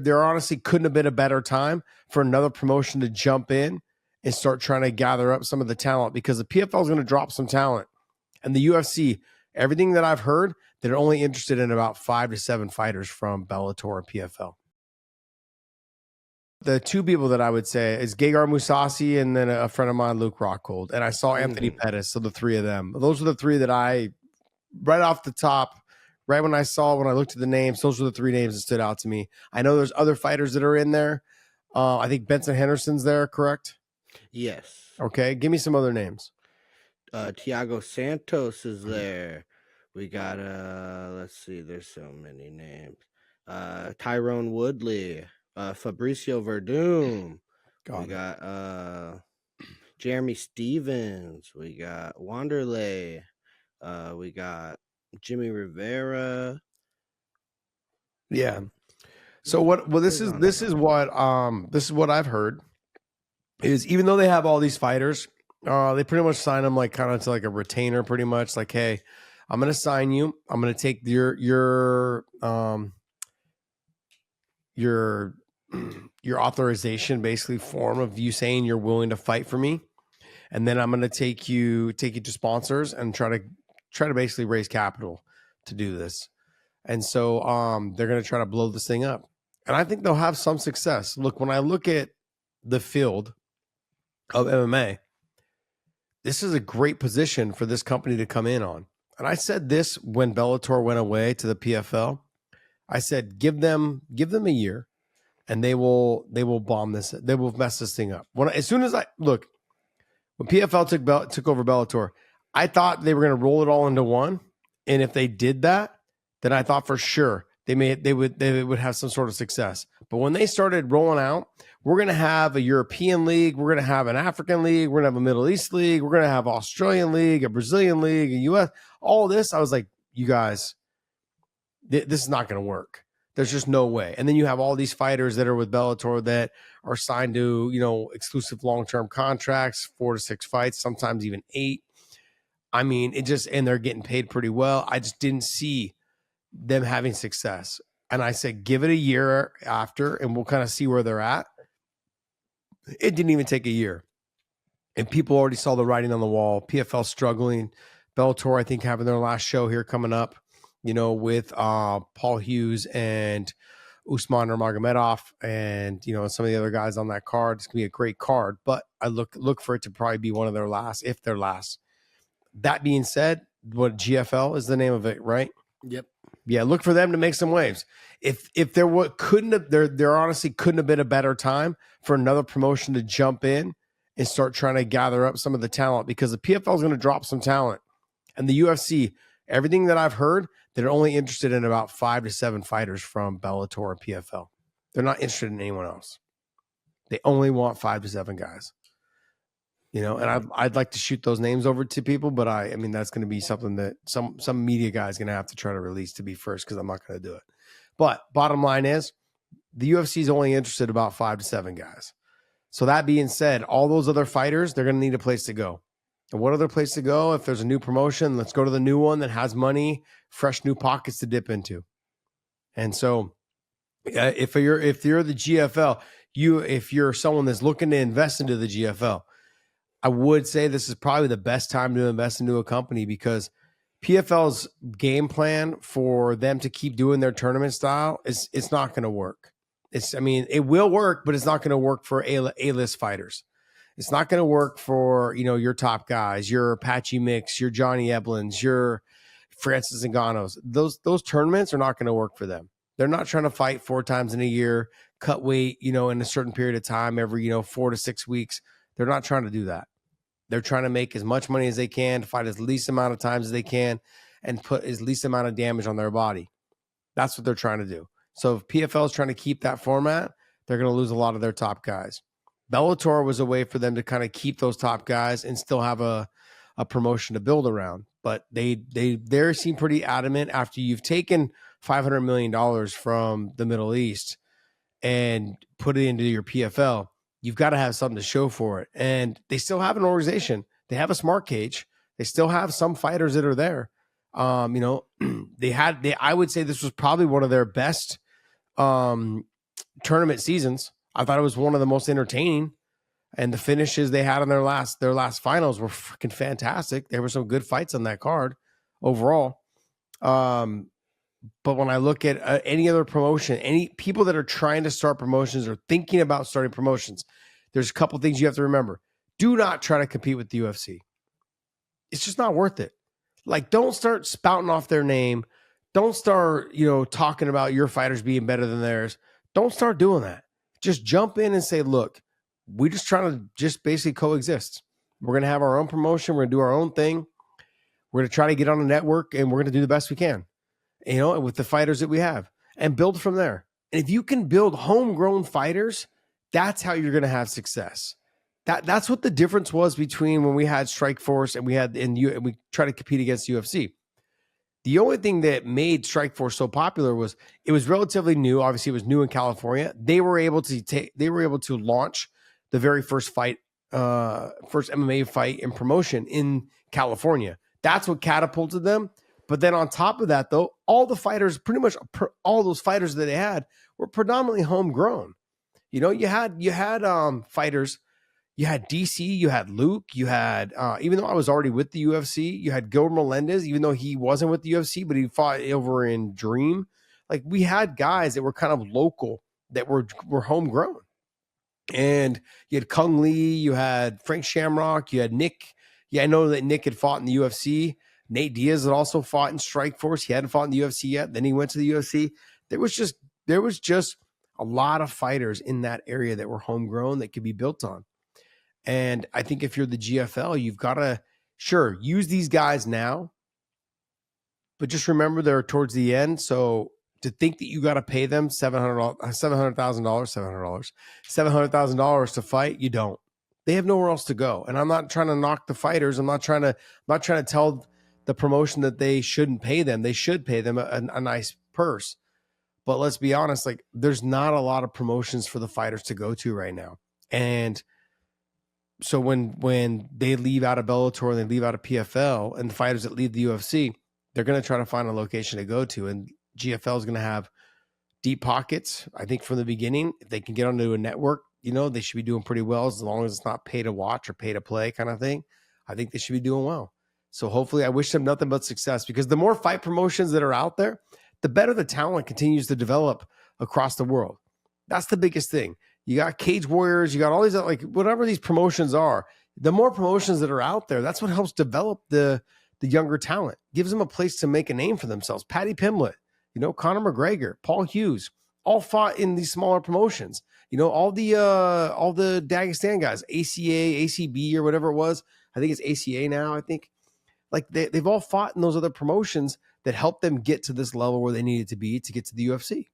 there honestly couldn't have been a better time for another promotion to jump in and start trying to gather up some of the talent, because the PFL is going to drop some talent, and the UFC, everything that I've heard, they're only interested in about 5 to 7 fighters from Bellator and PFL. The two people that I would say is Gegard Mousasi and then a friend of mine, Luke Rockhold. And I saw Anthony Pettis. So the three of them, those were the three that I, right off the top, right when I looked at the names, those were the three names that stood out to me. I know there's other fighters that are in there. I think Benson Henderson's there, correct? Yes. Okay. Give me some other names. Thiago Santos is there. We got, let's see, there's so many names. Tyrone Woodley. Fabricio Verdum. We got Jeremy Stevens. We got Wanderlei. We got Jimmy Rivera. Yeah. So this is what I've heard is, even though they have all these fighters, they pretty much sign them like kind of to like a retainer, pretty much like, hey, I'm going to sign you. I'm going to take your authorization, basically, form of you saying you're willing to fight for me, and then I'm going to take you to sponsors and try to basically raise capital to do this. And so they're going to try to blow this thing up, and I think they'll have some success. Look, when I look at the field of MMA, this is a great position for this company to come in on. And I said this when Bellator went away to the PFL. I said, give them a year, and they will bomb this. They will mess this thing up. When PFL took over Bellator, I thought they were going to roll it all into one. And if they did that, then I thought for sure they would have some sort of success. But when they started rolling out, we're going to have a European league, we're going to have an African league, we're going to have a Middle East league, we're going to have an Australian league, a Brazilian league, a US, all this, I was like, you guys, this is not going to work. There's just no way. And then you have all these fighters that are with Bellator that are signed to, exclusive long-term contracts, 4 to 6 fights, sometimes even 8. I mean, and they're getting paid pretty well. I just didn't see them having success. And I said, give it a year after, and we'll kind of see where they're at. It didn't even take a year. And people already saw the writing on the wall. PFL struggling. Bellator, I think, having their last show here coming up, with Paul Hughes and Usman Nurmagomedov and, some of the other guys on that card. It's going to be a great card, but I look for it to probably be one of their last, if their last. That being said, what GFL is the name of it, right? Yep. Yeah, look for them to make some waves. If there honestly couldn't have been a better time for another promotion to jump in and start trying to gather up some of the talent, because the PFL is going to drop some talent, and the UFC, everything that I've heard, they're only interested in about 5 to 7 fighters from Bellator and PFL. They're not interested in anyone else. They only want 5 to 7 guys. And I'd like to shoot those names over to people, but I mean that's going to be something that some media guy is going to have to try to release to be first, because I'm not going to do it. But bottom line is, the UFC is only interested in about 5 to 7 guys. So that being said, all those other fighters, they're going to need a place to go. And what other place to go? If there's a new promotion, let's go to the new one that has money, fresh new pockets to dip into. And so if you're the GFL, if you're someone that's looking to invest into the GFL, I would say this is probably the best time to invest into a company, because PFL's game plan for them to keep doing their tournament style it's not going to work. It will work, but it's not going to work for A-list fighters. It's not going to work for, your top guys, your Patchy Mix, your Johnny Eblins, your Francis Ngannou's. Those tournaments are not going to work for them. They're not trying to fight 4 times in a year, cut weight, in a certain period of time every, 4 to 6 weeks. They're not trying to do that. They're trying to make as much money as they can, to fight as least amount of times as they can, and put as least amount of damage on their body. That's what they're trying to do. So if PFL is trying to keep that format, they're going to lose a lot of their top guys. Bellator was a way for them to kind of keep those top guys and still have a promotion to build around. But they seem pretty adamant, after you've taken $500 million from the Middle East and put it into your PFL, you've got to have something to show for it. And they still have an organization. They have a smart cage. They still have some fighters that are there. I would say this was probably one of their best tournament seasons. I thought it was one of the most entertaining, and the finishes they had on their last finals were freaking fantastic. There were some good fights on that card overall. But when I look at any other promotion, any people that are trying to start promotions or thinking about starting promotions, there's a couple things you have to remember. Do not try to compete with the UFC. It's just not worth it. Like, don't start spouting off their name. Don't start, talking about your fighters being better than theirs. Don't start doing that. Just jump in and say, look, we're just trying to just basically coexist. We're going to have our own promotion. We're going to do our own thing. We're going to try to get on a network, and we're going to do the best we can, with the fighters that we have, and build from there. And if you can build homegrown fighters, that's how you're going to have success. That's what the difference was between when we had Strikeforce and we try to compete against UFC. The only thing that made Strikeforce so popular was it was relatively new. Obviously, it was new in California. They were able to launch the very first fight, first MMA fight and promotion in California. That's what catapulted them. But then on top of that, though, all the fighters, pretty much all those fighters that they had were predominantly homegrown. You had fighters. You had DC, you had Luke, you had, even though I was already with the UFC, you had Gil Melendez, even though he wasn't with the UFC, but he fought over in Dream. Like, we had guys that were kind of local that were homegrown. And you had Kung Lee, you had Frank Shamrock, you had Nick. Yeah, I know that Nick had fought in the UFC. Nate Diaz had also fought in Strikeforce. He hadn't fought in the UFC yet. Then he went to the UFC. There was just a lot of fighters in that area that were homegrown that could be built on. And I think if you're the GFL, you've got to, sure, use these guys now, but just remember they're towards the end. So to think that you got to pay them $700,000 to fight, you don't. They have nowhere else to go. And I'm not trying to knock the fighters. I'm not trying to tell the promotion that they shouldn't pay them. They should pay them a nice purse. But let's be honest, like, there's not a lot of promotions for the fighters to go to right now. And so when they leave out of Bellator and they leave out of PFL, and the fighters that leave the UFC, they're going to try to find a location to go to. And GFL is going to have deep pockets. I think from the beginning, if they can get onto a network, they should be doing pretty well, as long as it's not pay to watch or pay to play kind of thing. I think they should be doing well. So hopefully, I wish them nothing but success, because the more fight promotions that are out there, the better the talent continues to develop across the world. That's the biggest thing. You got Cage Warriors, you got all these, like, whatever these promotions are, the more promotions that are out there, that's what helps develop the younger talent, gives them a place to make a name for themselves. Paddy Pimblett, Conor McGregor, Paul Hughes, all fought in these smaller promotions. All the Dagestan guys, ACA, ACB, or whatever it was. I think it's ACA now, I think. Like, they've all fought in those other promotions that helped them get to this level where they needed to be to get to the UFC.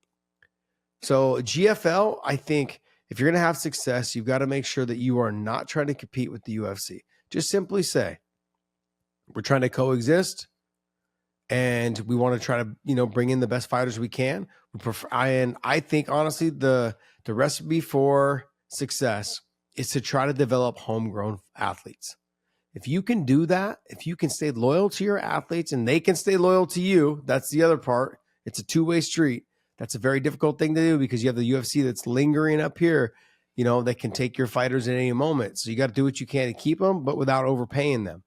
So GFL, I think, if you're going to have success, you've got to make sure that you are not trying to compete with the UFC. Just simply say, we're trying to coexist, and we want to try to, bring in the best fighters we can. I think, honestly, the recipe for success is to try to develop homegrown athletes. If you can do that, if you can stay loyal to your athletes and they can stay loyal to you, that's the other part. It's a two-way street. That's a very difficult thing to do, because you have the UFC that's lingering up here, that can take your fighters at any moment. So you got to do what you can to keep them, but without overpaying them,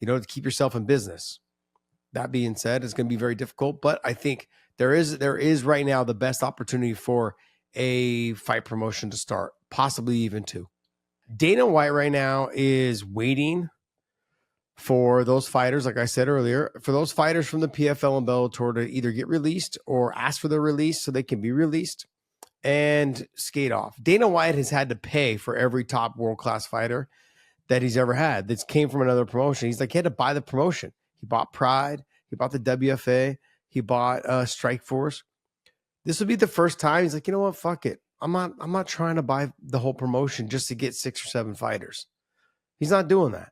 to keep yourself in business. That being said, it's going to be very difficult, but I think there is right now the best opportunity for a fight promotion to start, possibly even two. Dana White right now is waiting for those fighters, like I said earlier, for those fighters from the PFL and Bellator to either get released or ask for their release so they can be released and skate off. Dana White has had to pay for every top world-class fighter that he's ever had that came from another promotion. He had to buy the promotion. He bought Pride. He bought the WFA. He bought Strikeforce. This would be the first time he's like, you know what? Fuck it. I'm not trying to buy the whole promotion just to get 6 or 7 fighters. He's not doing that.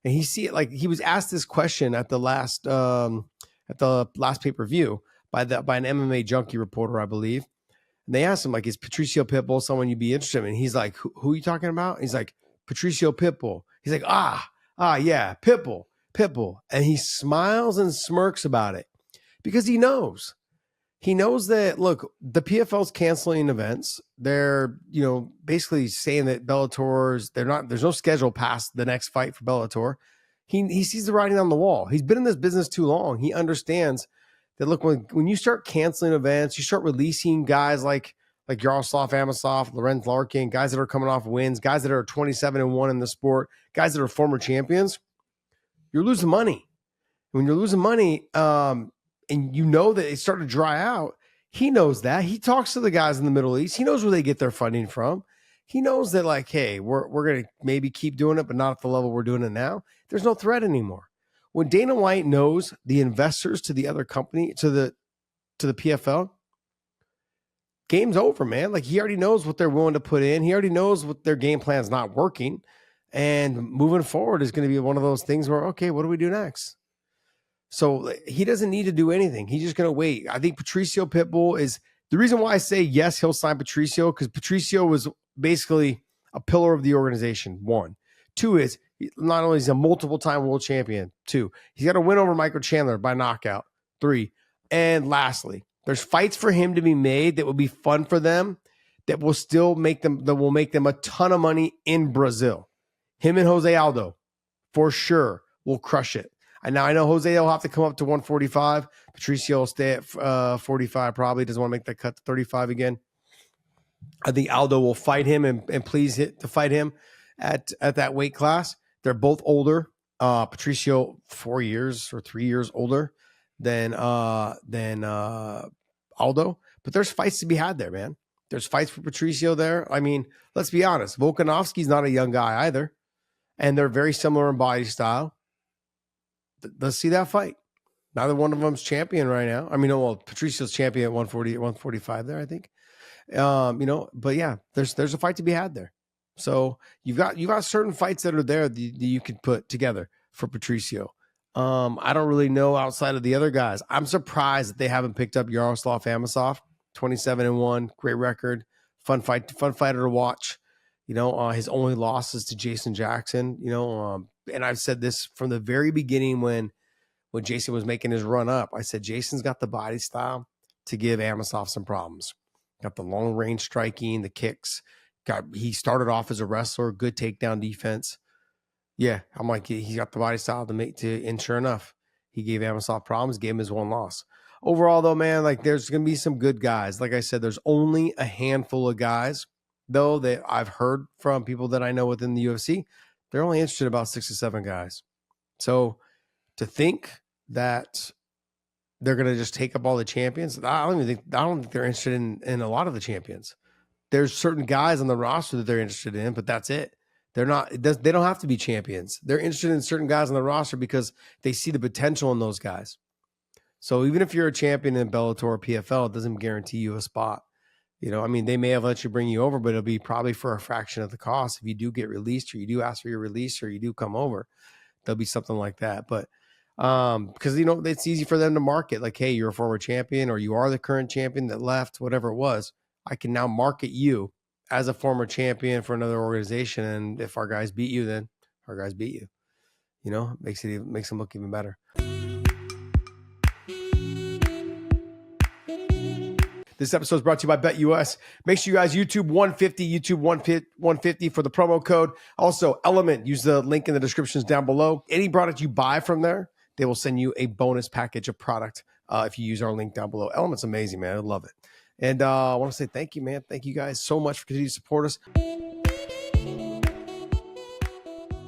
And he was asked this question at the last pay-per-view by an MMA junkie reporter, I believe. And they asked him, like, is Patricio Pitbull someone you'd be interested in? And he's like, who are you talking about? He's like, Patricio Pitbull. He's like, yeah, Pitbull. And he smiles and smirks about it, because he knows He knows that, look, the PFL's canceling events. They're, basically saying that Bellator's, there's no schedule past the next fight for Bellator. He sees the writing on the wall. He's been in this business too long. He understands that, look, when you start canceling events, you start releasing guys like Yaroslav Amosov, Lorenz Larkin, guys that are coming off wins, guys that are 27-1 in the sport, guys that are former champions, you're losing money. When you're losing money, and you know that it's starting to dry out, he knows that. He talks to the guys in the Middle East. He knows where they get their funding from. He knows that, like, hey, we're going to maybe keep doing it, but not at the level we're doing it now. There's no threat anymore. When Dana White knows the investors to the other company, to the PFL, game's over, man. Like, he already knows what they're willing to put in. He already knows what their game plan is not working. And moving forward is going to be one of those things where, okay, what do we do next? So he doesn't need to do anything. He's just going to wait. I think Patricio Pitbull is the reason why I say yes, he'll sign Patricio, because Patricio was basically a pillar of the organization. 1. 2 is not only is he a multiple-time world champion. 2, he's got a win over Michael Chandler by knockout. 3, and lastly, there's fights for him to be made that will be fun for them, that will still make them a ton of money in Brazil. Him and Jose Aldo, for sure, will crush it. And now I know Jose will have to come up to 145. Patricio will stay at 45, probably doesn't want to make that cut to 35 again. I think Aldo will fight him and please hit to fight him at that weight class. They're both older. Patricio 4 years or 3 years older than Aldo. But there's fights to be had there, man. There's fights for Patricio there. I mean, let's be honest. Volkanovski's not a young guy either. And they're very similar in body style. Let's see that fight. Neither one of them's champion right now. I mean, Patricio's champion at 140, 145 there, I think. But yeah, there's a fight to be had there. So you've got certain fights that are there that you could put together for Patricio. I don't really know outside of the other guys. I'm surprised that they haven't picked up Yaroslav Amosov, 27-1, great record, fun fighter to watch. His only loss is to Jason Jackson. And I've said this from the very beginning when Jason was making his run up. I said, Jason's got the body style to give Amosov some problems. Got the long range striking, the kicks. He started off as a wrestler, good takedown defense. Yeah, I'm like, he's got the body style and sure enough, he gave Amosov problems, gave him his one loss. Overall, though, man, like, there's going to be some good guys. Like I said, there's only a handful of guys, though, that I've heard from people that I know within the UFC. They're only interested in about 6 to 7 guys. So to think that they're going to just take up all the champions, I don't think they're interested in a lot of the champions. There's certain guys on the roster that they're interested in, but that's it. They don't have to be champions. They're interested in certain guys on the roster because they see the potential in those guys. So even if you're a champion in Bellator or PFL, it doesn't guarantee you a spot. They may have let you bring you over, but it'll be probably for a fraction of the cost. If you do get released, or you do ask for your release, or you do come over, there'll be something like that. But because it's easy for them to market, like, hey, you're a former champion, or you are the current champion that left, whatever it was. I can now market you as a former champion for another organization, and if our guys beat you, then our guys beat you. Makes them look even better. This episode is brought to you by BetUS. Make sure you guys YouTube 150 for the promo code. Also, Element, use the link in the descriptions down below. Any product you buy from there, they will send you a bonus package of product if you use our link down below. Element's amazing, man. I love it. And I want to say thank you, man. Thank you guys so much for continuing to support us.